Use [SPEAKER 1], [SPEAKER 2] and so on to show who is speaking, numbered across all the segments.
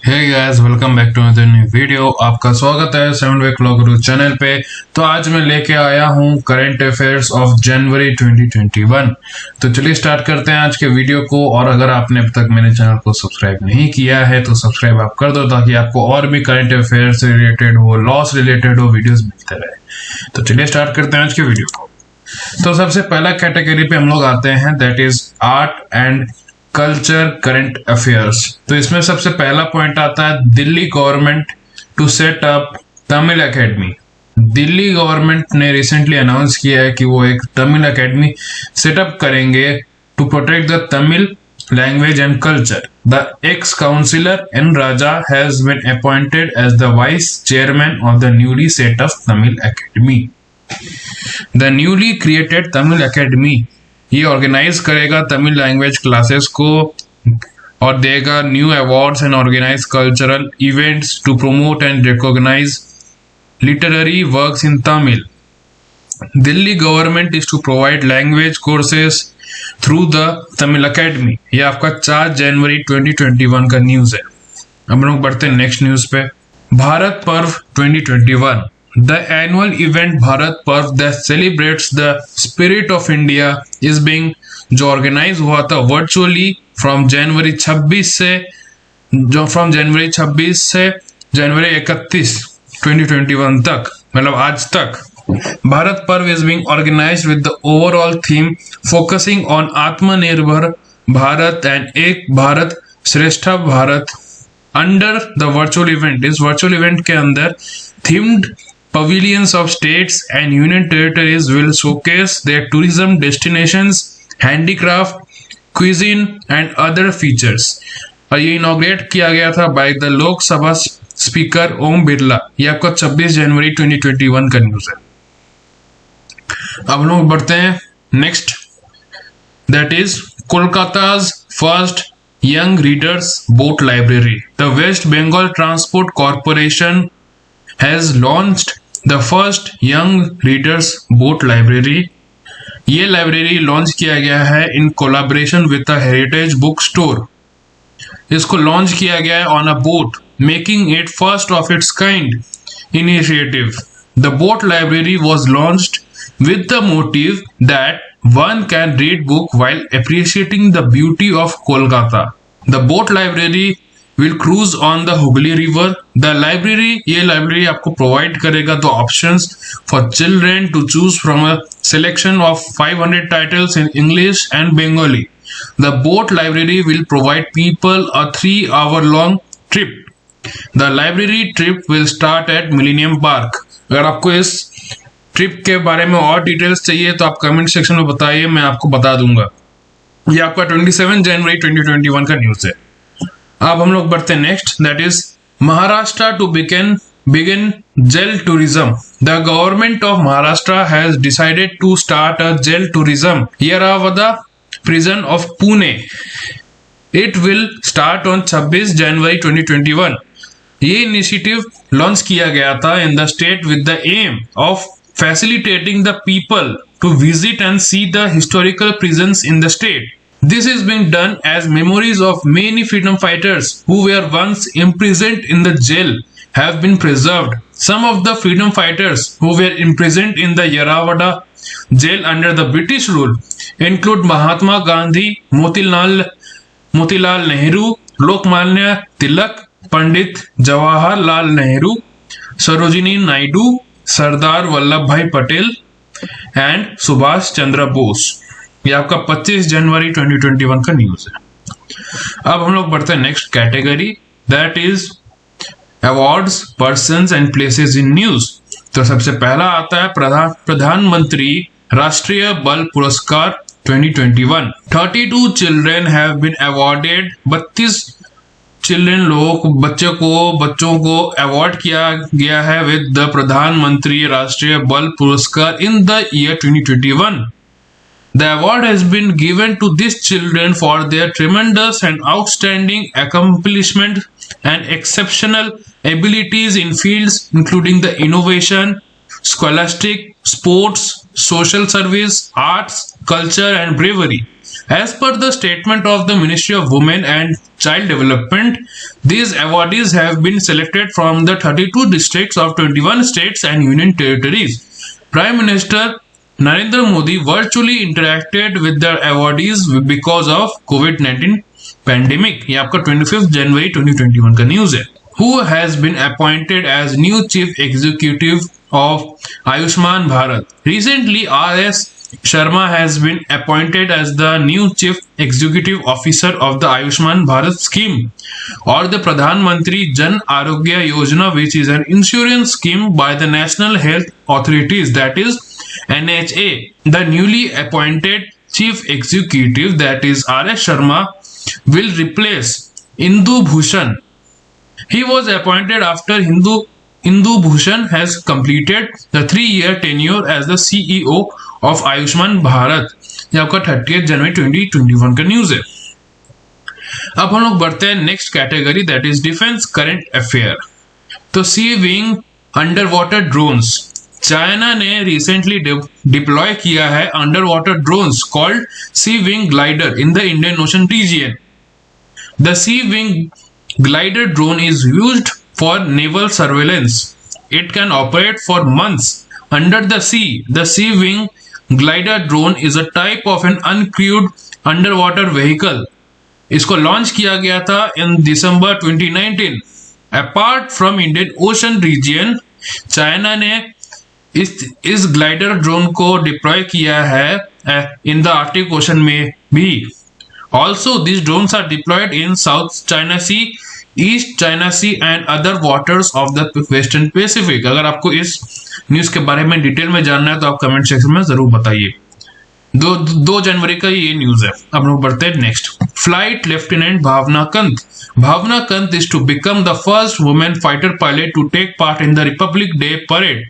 [SPEAKER 1] Hey guys, welcome back to another new video. आपका स्वागत है 7 वे क्लॉक गुरु चैनल पे। तो आज मैं लेके आया हूँ करंट अफेयर्स ऑफ जनवरी 2021। तो चलिए स्टार्ट करते हैं आज के वीडियो को। और अगर आपने अब तक मेरे चैनल को सब्सक्राइब नहीं किया है तो सब्सक्राइब आप कर दो, ताकि आपको और भी करंट अफेयर्स से रिलेटेड हो, लॉ से रिलेटेड हो वीडियोस मिलते रहे। तो चलिए स्टार्ट करते हैं आज के वीडियो को। तो सबसे पहला कैटेगरी पे हम लोग आते हैं, that is art and culture current affairs. तो इसमें सबसे पहला पॉइंट आता है, Delhi government to set up Tamil academy. Delhi government ने रिसेंटली अनाउंस किया है कि वो एक तमिल एकेडमी सेटअप करेंगे to protect the Tamil language and culture. The ex councillor N Raja has been appointed as the vice chairman of the newly set up Tamil academy. The newly created Tamil academy ये organise करेगा Tamil language classes को और देगा new awards and organise cultural events to promote and recognise literary works in Tamil. Delhi government is to provide language courses through the Tamil academy. ये आपका 4 जनवरी 2021 का news है। अब हम लोग बढ़ते हैं नेक्स्ट न्यूज पे। भारत पर्व 2021। The annual event Bharat Parv that celebrates the spirit of India is being जो ऑर्गेनाइज हुआ था वर्चुअली फ्रॉम जनवरी 26 से जनवरी 31 2021 तक, मतलब आज तक। Bharat Parv is being organised with the overall theme focusing on Atmanirbhar Bharat and Ek Bharat Shreshtha Bharat. Under the virtual event, इस virtual event के अंदर themed pavilions of states and union territories will showcase their tourism destinations, handicraft, cuisine and other features। और ये inaugurate किया गया था by the Lok Sabha speaker Om Birla. ये आपका 26 जनवरी 2021 का न्यूज है। अब लोग बढ़ते हैं next, that is Kolkata's first young readers boat library. The West Bengal transport corporation has launched the first young readers boat library। ये लाइब्रेरी लॉन्च किया गया है in collaboration with the heritage book store. इसको लॉन्च किया गया है on a boat, making it first of its kind initiative. The boat library was launched with the motive that one can read book while appreciating the beauty of Kolkata। The boat library will cruise on the Hooghly river। The library, ये library आपको provide करेगा दो options for children to choose from a selection of 500 titles in English and Bengali। The boat library will provide people a 3-hour long trip। The library trip will start at Millennium Park। अगर आपको इस trip के बारे में और details चाहिए तो आप कमेंट सेक्शन में बताइए, मैं आपको बता दूंगा। ये आपका 27 जनवरी 2021 का न्यूज है। अब हम लोग बढ़ते हैं next, that is Maharashtra to begin jail tourism. The government of Maharashtra has decided to start a jail tourism Yerawada prison of Pune. It will start on 26 January 2021। ये इनिशिएटिव लॉन्च किया गया था in the state with the aim of facilitating the people to visit and see the historical prisons in the state। This is being done as memories of many freedom fighters who were once imprisoned in the jail have been preserved। Some of the freedom fighters who were imprisoned in the Yerawada jail under the British rule include Mahatma Gandhi, Motilal Nehru, Lokmanya Tilak, Pandit Jawaharlal Nehru, Sarojini Naidu, Sardar Vallabh भाई Patel and Subhash Chandra Bose. ये आपका 25 जनवरी 2021 का news है। अब हम लोग बढ़ते हैं next category, that is awards persons and places in news. तो सबसे पहला आता है प्रधानमंत्री Rashtriya Bal Puraskar 2021। 32 children have been awarded. 32 children बच्चों को अवार्ड किया गया है विद द प्रधानमंत्री Rashtriya Bal Puraskar in the year 2021। The award has been given to this children for their tremendous and outstanding accomplishment and exceptional abilities in fields including the innovation, scholastic, sports, social service, arts, culture and bravery। As per the statement of the Ministry of Women and Child Development, these awardees have been selected from the 32 districts of 21 states and union territories. Prime Minister Narendra Modi virtually interacted with the awardees because of COVID-19 pandemic. ये आपका 25 जनवरी 2021 का news है. Who has been appointed as new chief executive of Ayushman Bharat? Recently, R.S. Sharma has been appointed as the new chief executive officer of the Ayushman Bharat scheme or the Pradhan Mantri Jan Arogya Yojana, which is an insurance scheme by the National Health Authorities, that is NHA. The newly appointed chief executive, that is R.S. Sharma, will replace Indu Bhushan. He was appointed after Indu Bhushan has completed the 3-year tenure as the CEO of Ayushman Bharat. ये आपका 30 जनवरी 2021 का news है. अब हम लोग बढ़ते हैं next category, that is defence current affair. तो sea wing underwater drones. China ने रिसेंटली डिप्लॉय किया है underwater drones called sea wing glider in the Indian Ocean region. The sea wing glider drone is used for naval surveillance. It can operate for months under the sea. The sea wing glider drone is a type of an uncrewed underwater vehicle. इसको launch किया गया था in December 2019. Apart from Indian Ocean region, China ने इस glider drone को deploy किया है in the Arctic ocean में भी. Also, these drones are deployed in South China Sea, East China Sea and other waters of the Western Pacific. अगर आपको इस न्यूज के बारे में डिटेल में जानना है तो आप कमेंट सेक्शन में जरूर बताइए. 2 जनवरी का ये न्यूज है. अब लोग बढ़ते हैं next. Flight lieutenant Bhawana Kanth. Bhawana Kanth is to become the first women fighter pilot to take part in the Republic Day parade.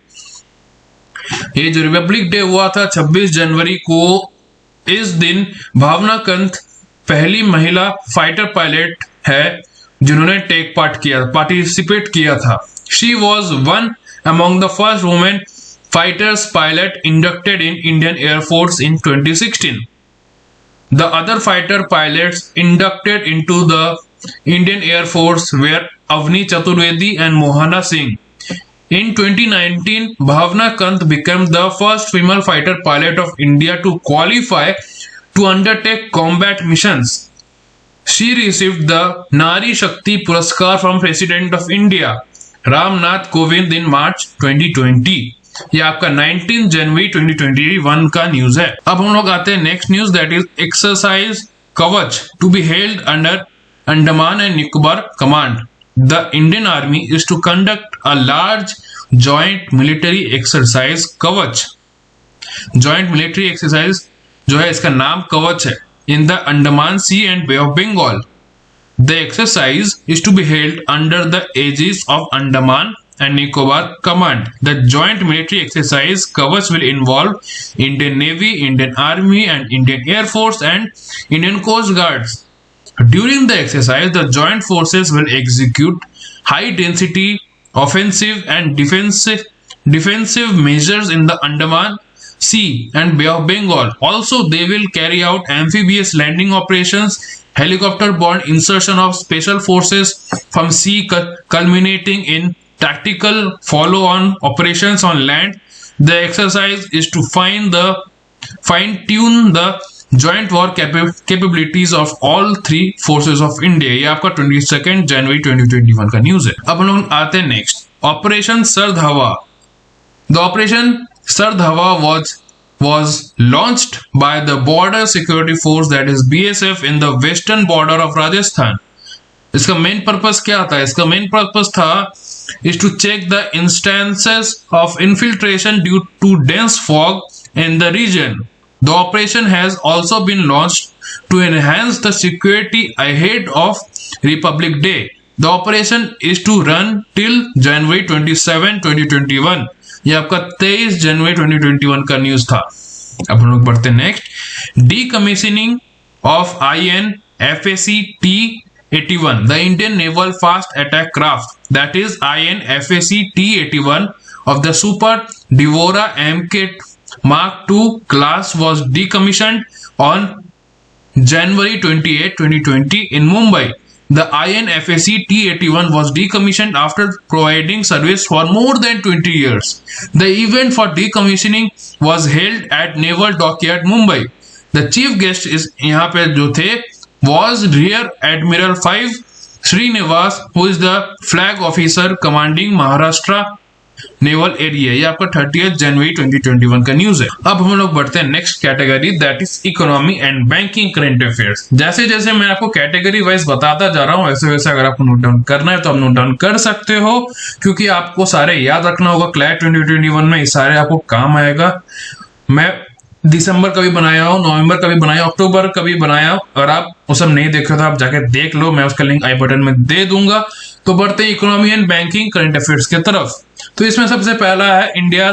[SPEAKER 1] ये जो रिपब्लिक डे हुआ था 26 जनवरी को, इस दिन भावना कंत पहली महिला फाइटर पायलट है जिन्होंने पार्टिसिपेट किया था. She was one among the first women fighters pilot inducted in Indian Air Force in 2016. The other fighter pilots inducted into the Indian Air Force were Avani Chaturvedi and Mohana Singh. In 2019, Bhavna Kant became the first female fighter pilot of India to qualify to undertake combat missions. She received the Nari Shakti Puraskar from President of India, Ram Nath Kovind in March 2020. ये आपका 19 जनवरी 2021 का news है. अब हम लोग आते हैं next news, that is exercise Kavach to be held under Andaman and Nicobar command. The Indian Army is to conduct a large joint military exercise Kavach. Joint military exercise जो है इसका नाम कवच है in the Andaman Sea and Bay of Bengal. The exercise is to be held under the aegis of Andaman and Nicobar Command. The joint military exercise Kavach will involve Indian Navy, Indian Army and Indian Air Force and Indian Coast Guards. During the exercise, the joint forces will execute high-density offensive and defensive measures in the Andaman Sea and Bay of Bengal. Also, they will carry out amphibious landing operations, helicopter-borne insertion of special forces from sea, culminating in tactical follow-on operations on land. The exercise is to fine-tune the joint war capabilities of all three forces of India. ये आपका 22 जनवरी 2021 का news है. अब हम लोग आते हैं next, operation सर्द हवा. The operation Sard Hawa was launched by the Border Security Force, that is BSF, in the western border of Rajasthan. इसका मेन पर्पस क्या था? इसका मेन पर्पस था is to check the instances of infiltration due to dense fog in the region. The operation has also been launched to enhance the security ahead of Republic Day. The operation is to run till January 27, 2021. ये आपका 23 जनवरी 2021 का news था. अब हम लोग बढ़ते हैं next, decommissioning of INFAC T-81, the Indian Naval Fast Attack Craft, that is INFAC T-81 of the Super Devora MK Mark II class was decommissioned on January 28, 2020 in Mumbai. The INFAC T-81 was decommissioned after providing service for more than 20 years. The event for decommissioning was held at Naval Dockyard, Mumbai. The chief guest is यहाँ पे जो थे was Rear Admiral 5 Srinivas, who is the flag officer commanding Maharashtra naval area. ये आपका 30 जनवरी 2021 का news है। अब हम लोग बढ़ते हैं next category, that is economy and banking current affairs. जैसे जैसे मैं आपको कैटेगरी वाइज बताता जा रहा हूँ वैसे वैसे अगर आपको नोट डाउन करना है तो आप नोट डाउन कर सकते हो, क्योंकि आपको सारे याद रखना होगा। क्लैट 2021 में ये सारे आपको काम आएगा। मैं दिसंबर का भी बनाया हो, नवंबर का भी बनाया, अक्टूबर का भी बनाया। अगर आप वो सब नहीं देखे तो आप जाके देख लो, मैं उसका लिंक आई बटन में दे दूंगा। तो बढ़ते हैं economy and banking current affairs की तरफ। तो इसमें सबसे पहला है India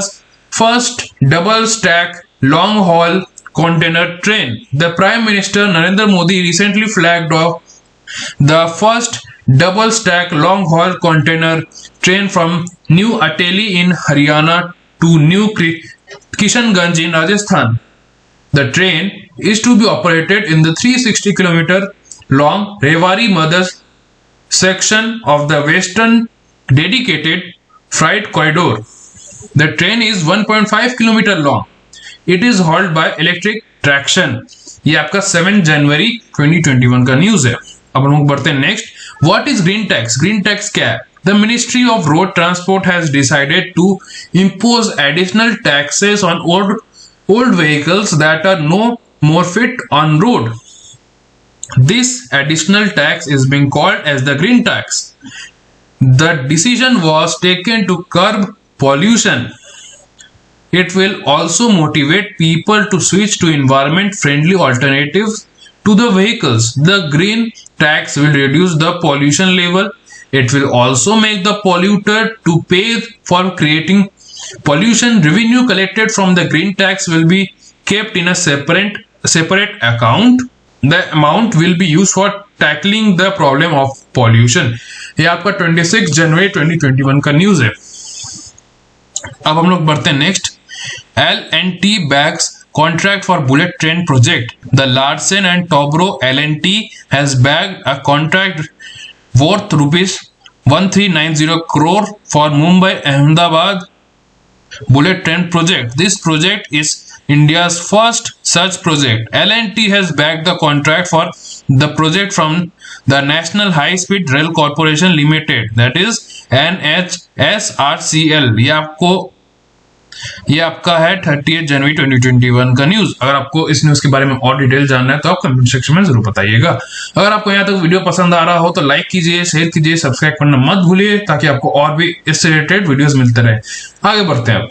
[SPEAKER 1] first double stack long haul container train. The prime minister Narendra Modi recently flagged of the first double stack long haul container train from New Ateli in Haryana to New Kishanganj in Rajasthan. The train is to be operated in the 360 km long Rewari Madhya section of the western dedicated freight corridor. The train is 1.5 km long. It is hauled by electric traction. ये आपका 7 जनवरी 2021 का news है। अब हम लोग बढ़ते हैं next. What is green tax? Green tax क्या है? The ministry of road transport has decided to impose additional taxes on old vehicles that are no more fit on road. This additional tax is being called as the green tax. The decision was taken to curb pollution. It will also motivate people to switch to environment-friendly alternatives to the vehicles. The green tax will reduce the pollution level. It will also make the polluter to pay for creating pollution. Revenue collected from the green tax will be kept in a separate account. The amount will be used for tackling the problem of pollution. ये आपका 26 January 2021 का news है। अब हम लोग बढ़ते हैं next. L&T bags contract for bullet train project. The Larsen and Toubro L&T has bagged a contract worth rupees 1390 crore for Mumbai Ahmedabad bullet train project. This project is India's first such project. L&T has bagged the contract for the project from the National High Speed Rail Corporation Limited, that is NHSRCL. ये आपका है 30 जनवरी 2021 का news. अगर आपको इस news के बारे में और डिटेल जानना है तो आप कमेंट सेक्शन में जरूर बताइएगा। अगर आपको यहाँ तक वीडियो पसंद आ रहा हो तो लाइक कीजिए, शेयर कीजिए, सब्सक्राइब करना मत भूलिए ताकि आपको और भी इससे रिलेटेड वीडियोस मिलते रहे। आगे बढ़ते हैं आप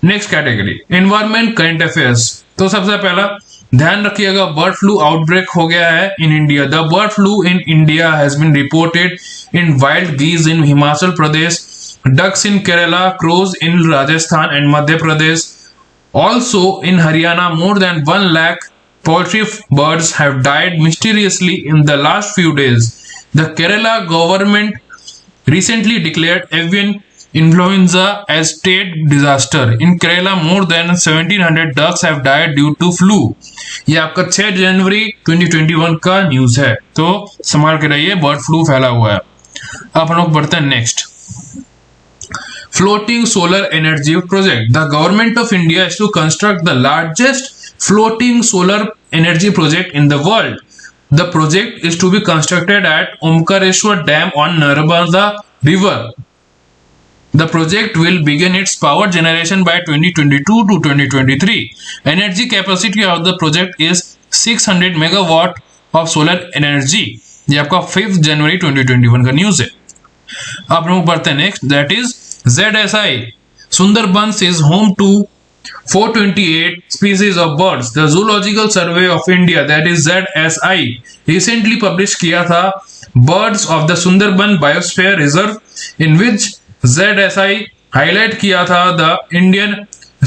[SPEAKER 1] next category, environment current affairs. तो सबसे पहला ध्यान रखिएगा, बर्ड फ्लू आउटब्रेक हो गया है in India. The bird flu in India has been reported in wild geese in Himachal Pradesh, ducks in Kerala, crows in Rajasthan and Madhya Pradesh. Also in Haryana, more than 1 lakh poultry birds have died mysteriously in the last few days. The Kerala government recently declared avian influenza as state disaster. In Kerala, more than 1700 ducks have died due to flu. ये आपका 6 जनवरी 2021 का news है, तो संभाल के रहिए, bird flu फैला हुआ है। अब हम लोग बढ़ते हैं next. Floating solar energy project. The government of India is to construct the largest floating solar energy project in the world. The project is to be constructed at Omkareshwar Dam on Narmada River. The project will begin its power generation by 2022 to 2023. Energy capacity of the project is 600 megawatt of solar energy. ये आपका 5 जनवरी 2021 का news है। अब हम बढ़ते हैं next, that is ZSI. Sundarbans is home to 428 species of birds. The Zoological Survey of India, that is ZSI, recently published किया था Birds of the Sundarban Biosphere Reserve, in which ZSI highlight किया था the Indian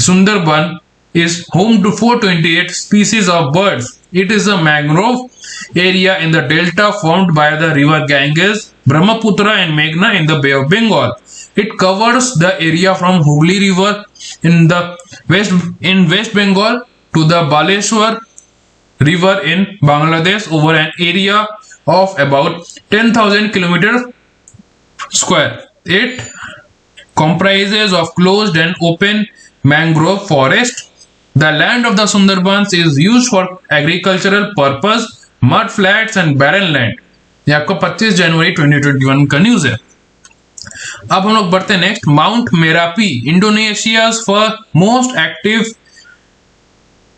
[SPEAKER 1] Sundarban is home to 428 species of birds. It is a mangrove area in the delta formed by the river Ganges, Brahmaputra and Meghna in the Bay of Bengal. It covers the area from Hooghly River in West Bengal to the Baleshwar river in Bangladesh over an area of about 10,000 kilometers square. It comprises of closed and open mangrove forest. The land of the Sundarbans is used for agricultural purpose, mud flats and barren land. ये आपको 25 जनवरी 2021 का news है। अब हम लोग बढ़ते हैं next. Mount Merapi, Indonesia for most active.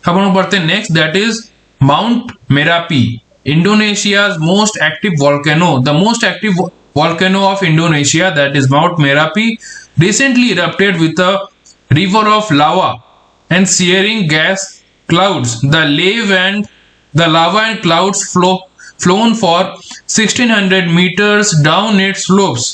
[SPEAKER 1] अब हम लोग बढ़ते हैं next, that is mount Merapi, Indonesia's most active volcano. The most active volcano of Indonesia, that is Mount Merapi, recently erupted with a river of lava and searing gas clouds. The lava and clouds flown for 1600 meters down its slopes.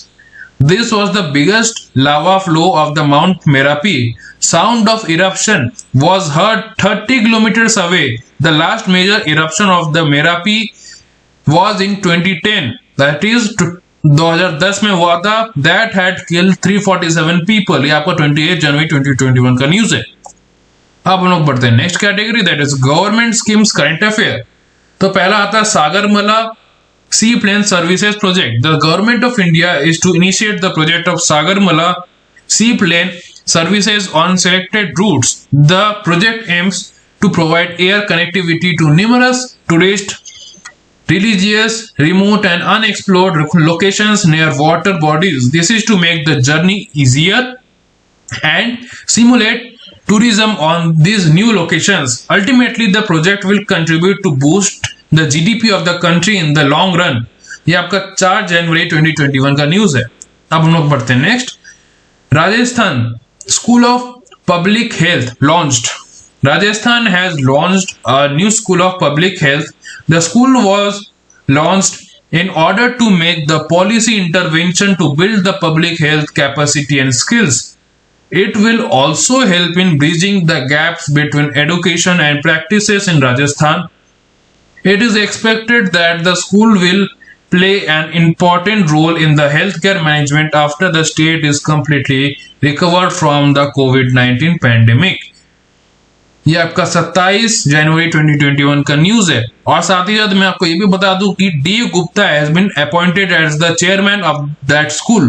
[SPEAKER 1] This was the biggest lava flow of the Mount Merapi. Sound of eruption was heard 30 kilometers away. The last major eruption of the Merapi was in 2010. That is 2010 में हुआ था. That had killed 347 people. ये आपका 28 जनवरी 2021 का news है। अब हम लोग बढ़ते हैं next category, that is government schemes current affair. तो पहला आता है Sagarmala Seaplane Services Project. The government of India is to initiate the project of Sagarmala Seaplane Services on selected routes. The project aims to provide air connectivity to numerous tourist, religious, remote and unexplored locations near water bodies. This is to make the journey easier and simulate tourism on these new locations. Ultimately, the project will contribute to boost the GDP of the country in the long run. ये आपका 4 जनवरी 2021 का news है। अब हम लोग बढ़ते हैं next. Rajasthan school of public health launched. Rajasthan has launched a new school of public health. The school was launched in order to make the policy intervention to build the public health capacity and skills. It will also help in bridging the gaps between education and practices in Rajasthan. It is expected that the school will play an important role in the healthcare management after the state is completely recovered from the COVID-19 pandemic. ये आपका 27 जनवरी 2021 का news है। और साथ ही साथ मैं आपको ये भी बता दूं कि D Gupta has been appointed as the chairman of that school.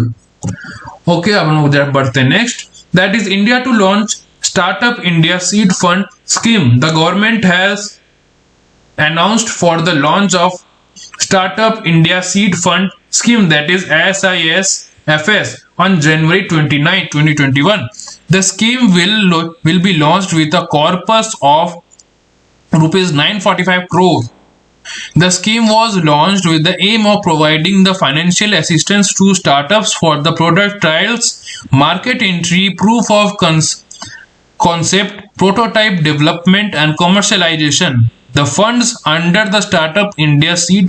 [SPEAKER 1] Okay, अब हम लोग बढ़ते हैं next, that is India to launch startup India seed fund scheme. The government has announced for the launch of Startup India Seed Fund Scheme, that is SISFS, on January 29, 2021. The scheme will be launched with a corpus of rupees 945 crore. The scheme was launched with the aim of providing the financial assistance to startups for the product trials, market entry, proof of concept, prototype development and commercialization. The funds under the Startup India Seed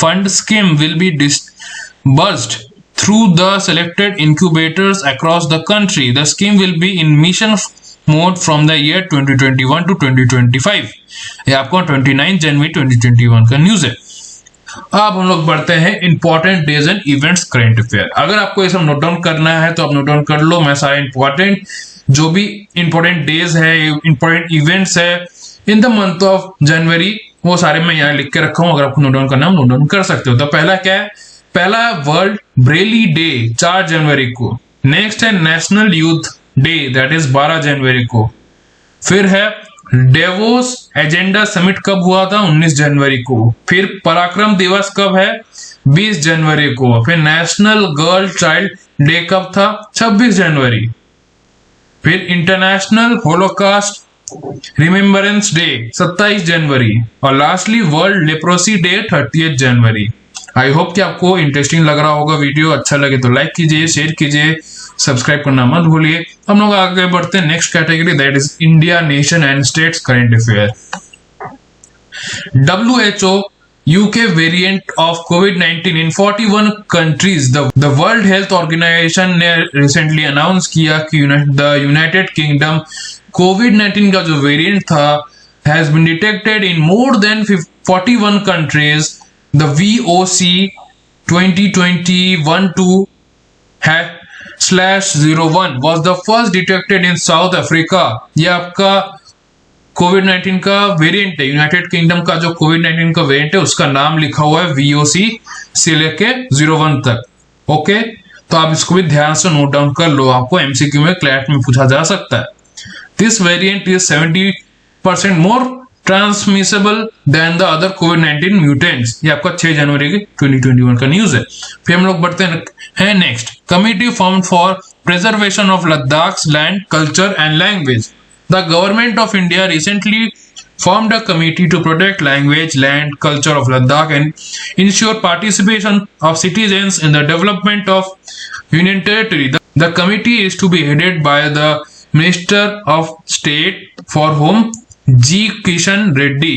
[SPEAKER 1] Fund Scheme will be disbursed through the selected incubators across the country. The scheme will be in mission mode from the year 2021 to 2025. ये आपको 29 जनवरी 2021 का news है। अब हम लोग बढ़ते हैं important days and events current affair. अगर आपको ये सब नोट डाउन करना है तो आप नोट डाउन कर लो। मैं सारे इंपॉर्टेंट जो भी इंपॉर्टेंट डेज है, इंपॉर्टेंट इवेंट्स है in the month of January, वो सारे मैं यहाँ लिख के रखा हूँ। अगर आपको नोट डाउन करना है नोट डाउन कर सकते हो। तो पहला क्या है? पहला वर्ल्ड ब्रेली डे 4 जनवरी को। नेक्स्ट है national youth day, that is 12 जनवरी को। फिर है डेवोस एजेंडा समिट कब हुआ था? 19 जनवरी को। फिर पराक्रम दिवस कब है? 20 जनवरी को। फिर नेशनल गर्ल चाइल्ड डे कब था? 26 जनवरी। फिर इंटरनेशनल होलोकास्ट रिमेम्बरेंस डे 27 जनवरी। और lastly world leprosy day 30 January. I hope कि आपको इंटरेस्टिंग लग रहा होगा वीडियो। अच्छा लगे तो लाइक कीजिए, शेयर कीजिए, सब्सक्राइब करना मत भूलिए। हम लोग आगे बढ़ते हैं next category, that is India nation and states current affair. WHO UK variant of COVID-19 in 41 countries. The World Health Organization ने recently announce किया कि the United Kingdom COVID-19 का जो वेरिएंट था has been detected in more than 41 countries. The VOC 2020-12/01 was the first detected in South Africa. ये आपका कोविड-19 का variant है, यूनाइटेड किंगडम का जो कोविड-19 का वेरिएंट है उसका नाम लिखा हुआ है VOC से लेके 01 तक। ओके, तो आप इसको भी ध्यान से नोट डाउन कर लो, आपको MCQ में क्लैट में पूछा जा सकता है। This variant is 70% more transmissible than the other कोविड-19 म्यूटेंट्स। ये आपका 6 जनवरी की 2021 का न्यूज है। फिर हम लोग बढ़ते हैं next, committee form for preservation of Ladakh land culture and language. The government of India recently formed a committee to protect language, land, culture of Ladakh and ensure participation of citizens in the development of Union Territory. The committee is to be headed by the Minister of State for Home, G. Kishan Reddy.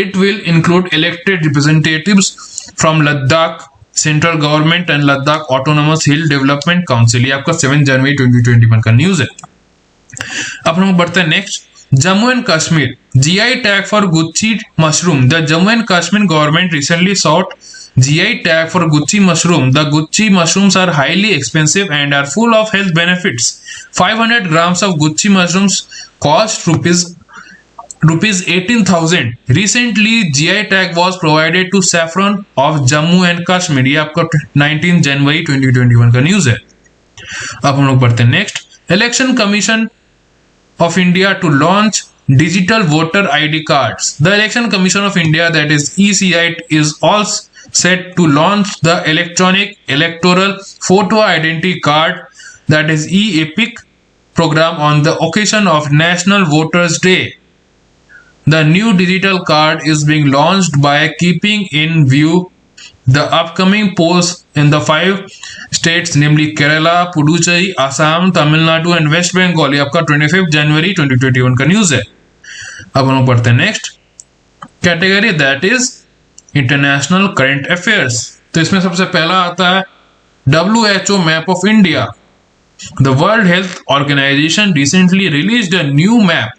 [SPEAKER 1] It will include elected representatives from Ladakh Central Government and Ladakh Autonomous Hill Development Council। ये आपका 7 जनवरी 2021 का news है। अब हम बढ़ते हैं next, Jammu and Kashmir GI tag for gucchi mushroom. The Jammu and Kashmir government recently sought GI tag for Gucci mushroom. The Gucci mushrooms are highly expensive and are full of health benefits. 500 grams of Gucci mushrooms cost rupees 18,000. Recently, GI tag was provided to saffron of Jammu and Kashmir. ये आपका 19 जनवरी 2021 का news है। अब हम लोग बढ़ते हैं next, election commission of India to launch digital voter ID cards. The Election Commission of India, that is ECI, is also set to launch the electronic electoral photo identity card, that is EPIC program on the occasion of National Voters Day. The new digital card is being launched by keeping in view the upcoming polls in the 5 states, namely Kerala, Puducherry, Assam, Tamil Nadu and West Bengal। ये आपका 25 जनवरी 2021 का news है। अब हम बढ़ते हैं next category, that is international current affairs. तो इसमें सबसे पहला आता है WHO map of India. The World Health Organization recently released a new map.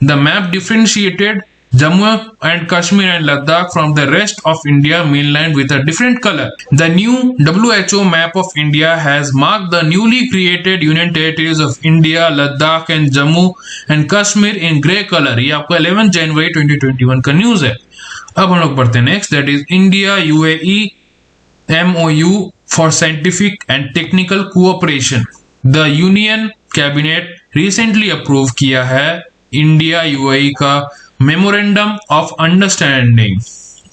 [SPEAKER 1] The map differentiated Jammu and Kashmir and Ladakh from the rest of India mainland with a different color. The new WHO map of India has marked the newly created Union Territories of India, Ladakh and Jammu and Kashmir in grey color। ये आपका 11 जनवरी 2021 का news है। अब हम लोग बढ़ते हैं next, that is India UAE MOU for scientific and technical cooperation। The Union Cabinet recently approved किया है इंडिया UAE का Memorandum of Understanding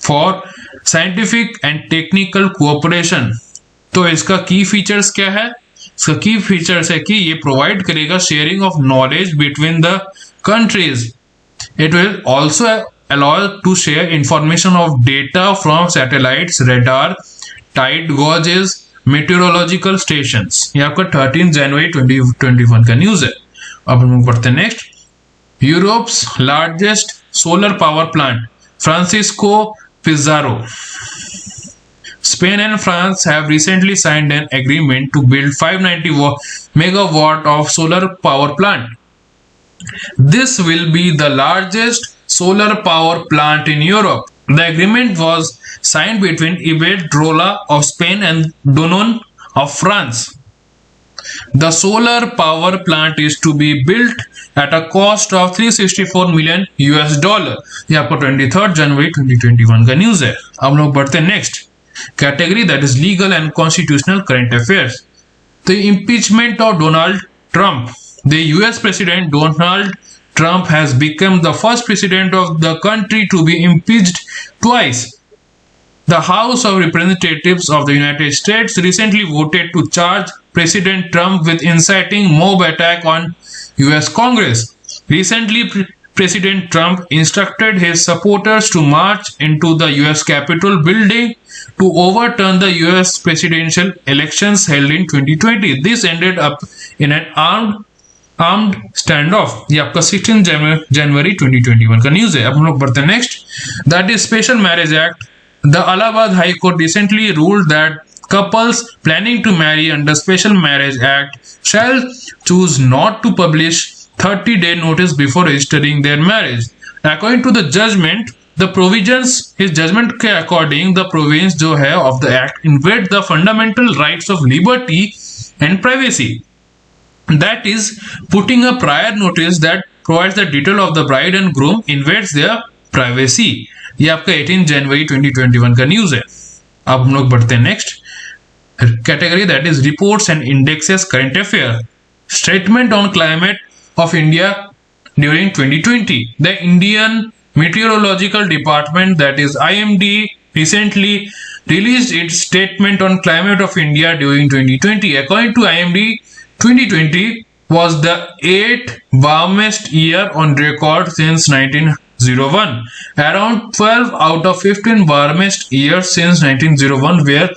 [SPEAKER 1] for Scientific and Technical Cooperation। तो इसका की फीचर्स क्या है? इसका की फीचर्स है कि ये प्रोवाइड करेगा sharing of knowledge between the countries. It will also allow to share information of data from satellites, radar, tide gauges, meteorological stations। ये आपका 13 जनवरी 2021 का न्यूज है। अब हम बढ़ते हैं next, Europe's largest solar power plant, Francisco Pizarro। Spain and France have recently signed an agreement to build 590 megawatt of solar power plant. This will be the largest solar power plant in Europe. The agreement was signed between Iberdrola of Spain and Danone of France. The solar power plant is to be built at a cost of $364 million। ये आपको 23 जनवरी 2021 का news है। अब लोग बढ़ते हैं next category, that is legal and constitutional current affairs. तो impeachment of Donald Trump। The US President Donald Trump has become the first president of the country to be impeached twice। The House of Representatives of the United States recently voted to charge President Trump with inciting mob attack on US Congress. Recently, President Trump instructed his supporters to march into the US Capitol building to overturn the US presidential elections held in 2020. This ended up in an armed standoff। ये आपका 16 जनवरी 2021 का news है। अब हम लोग बढ़ते हैं next, that is special marriage act. The Allahabad High Court recently ruled that couples planning to marry under Special Marriage Act shall choose not to publish 30-day notice before registering their marriage। According to the judgment, the provisions, his judgment के according, the provisions जो है of the act invade the fundamental rights of liberty and privacy। That is, putting a prior notice that provides the detail of the bride and groom invades their privacy। ये आपका 18 जनवरी 2021 का news है। अब हम लोग बढ़ते हैं next category, that is reports and indexes current affair. Statement on climate of India during 2020। The Indian meteorological department, that is IMD, recently released its statement on climate of India during 2020. According to IMD, 2020 was the 8th warmest year on record since 1901. Around 12 out of 15 warmest years since 1901 were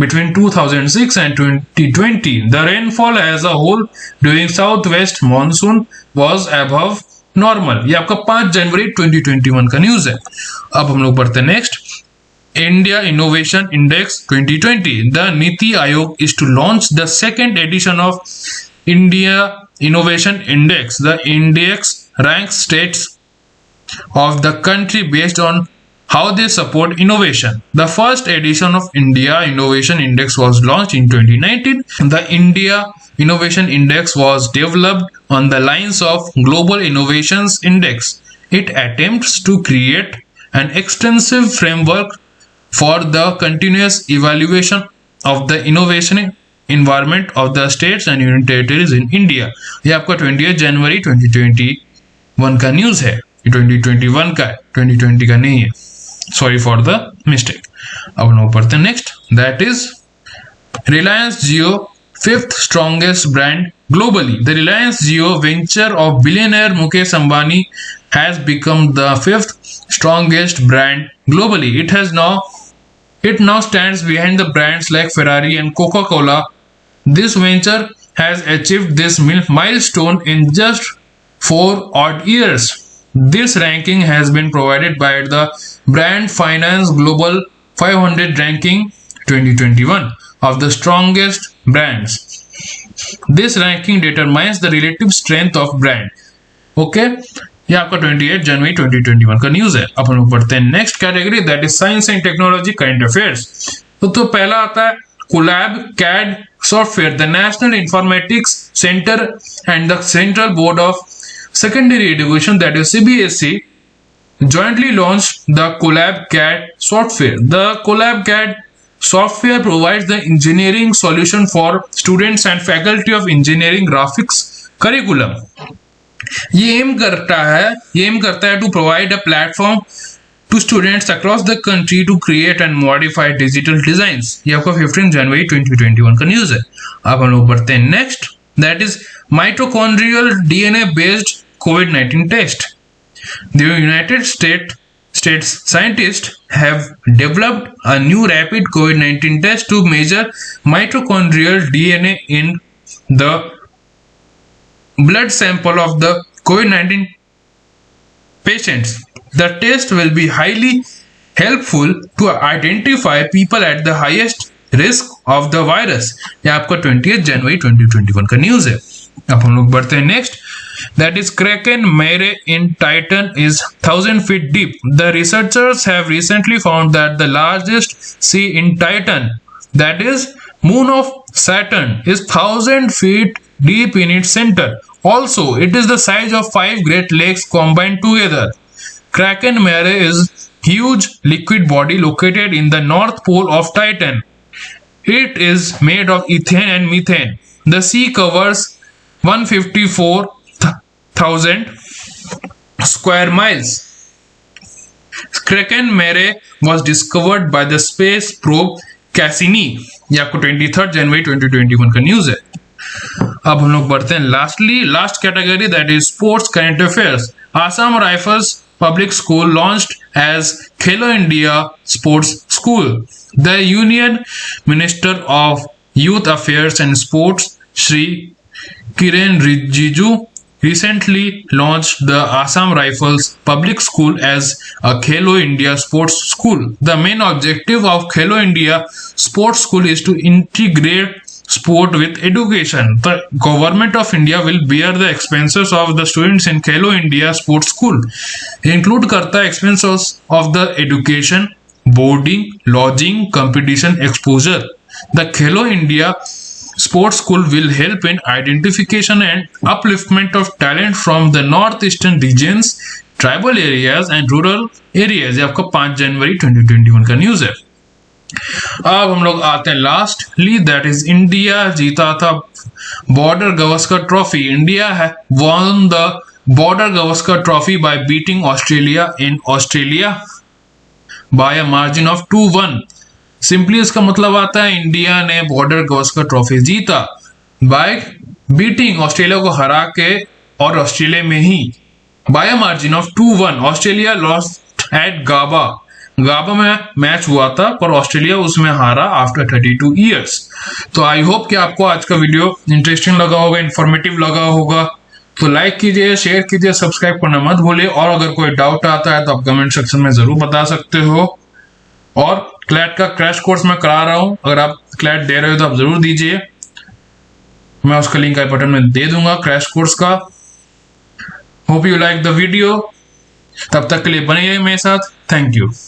[SPEAKER 1] between 2006 and 2020. The rainfall as a whole during southwest monsoon was above normal. ये आपका 5 जनवरी 2021 का news है। अब हम लोग बढ़ते हैं next, India innovation index 2020। The Niti Aayog is to launch the second edition of India innovation index. The index rank states of the country based on how they support innovation. The first edition of India Innovation Index was launched in 2019. The India Innovation Index was developed on the lines of Global Innovations Index. It attempts to create an extensive framework for the continuous evaluation of the innovation environment of the states and union territories in India. ये आपका 20 जनवरी 2021 का news है। 2021 का, 2020 का नहीं है, sorry for the mistake. अब हम लोग पढ़ते हैं next, that is Reliance Jio fifth strongest brand globally. The Reliance Jio venture of billionaire Mukesh Ambani has become the fifth strongest brand globally. It now stands behind the brands like Ferrari and Coca-Cola. This venture has achieved this milestone in just 4 odd years. This ranking has been provided by the Brand Finance Global 500 ranking 2021 of the strongest brands. This ranking determines the relative strength of brand. Okay, ये आपका 28 जनवरी 2021 का news है। अब हम लोग पढ़ते हैं next category, that is science and technology current affairs. तो पहला आता है colab CAD software. The National Informatics Centre and the Central Board of secondary education, that is CBSE, jointly launched the Collab CAD software. The Collab CAD software provides the engineering solution for students and faculty of engineering graphics curriculum. ये M करता है to provide a platform to students across the country to create and modify digital designs. ये आपका 15 जनवरी 2021 का news है। अब हम लोग बढ़ते हैं next, that is mitochondrial DNA based COVID-19 test. The United States scientists have developed a new rapid COVID-19 test to measure mitochondrial DNA in the blood sample of the COVID-19 patients. The test will be highly helpful to identify people at the highest risk of the virus. ये आपका 20 जनवरी 2021 का news है। अब हम लोग बढ़ते हैं next, that is Kraken मेरे इन Titan is 1000 feet deep. The researchers have recently found that the largest sea in Titan, that is moon of Saturn, is 1000 feet deep in its center. Also, it is the size of 5 Great Lakes combined together. Kraken Mare is huge liquid body located in the north pole of Titan. It is made of ethane and methane. The sea covers 154,000 square miles. Kraken Mare was discovered by the space probe Cassini. ये आपको 23 जनवरी 2021 का news है। अब हम लोग बढ़ते हैं last category, that is sports current affairs. Assam rifles Public School launched as Khelo India Sports School. The Union Minister of Youth Affairs and Sports, Shri Kiren Rijiju, recently launched the Assam Rifles Public School as a Khelo India Sports School. The main objective of Khelo India Sports School is to integrate sport with education. The government of India will bear the expenses of the students in Khelo India Sports School. Include करता है expenses of the education, boarding, lodging, competition exposure. The Khelo India sports school will help in identification and upliftment of talent from the northeastern regions, tribal areas and rural areas। ये आपका 5 जनवरी 2021 का news है। अब हम लोग आते हैं lastly, that is India जीता था बॉर्डर गवस्कर ट्रॉफी। इंडिया है won the border gavaskar trophy by beating Australia in Australia by a margin of 2-1। Simply इसका मतलब आता है इंडिया ने बॉर्डर गवस्कर ट्रॉफी जीता बाय बीटिंग, ऑस्ट्रेलिया को हरा के, और ऑस्ट्रेलिया में ही by a margin of 2-1। Australia lost at Gabba में मैच हुआ था पर ऑस्ट्रेलिया उसमें हारा आफ्टर 32 ईयर्स। तो आई होप कि आपको आज का वीडियो इंटरेस्टिंग लगा होगा, इंफॉर्मेटिव लगा होगा। तो लाइक कीजिए, शेयर कीजिए, सब्सक्राइब करना मत भूलिए। और अगर कोई डाउट आता है तो आप कमेंट सेक्शन में जरूर बता सकते हो। और क्लैट का क्रैश कोर्स मैं करा रहा हूं, अगर आप क्लैट दे रहे हो तो आप जरूर दीजिए, मैं उसका लिंक आई बटन में दे दूंगा क्रैश कोर्स का। Hope you like the video. तब तक के लिए बने रहिए मेरे साथ। Thank you.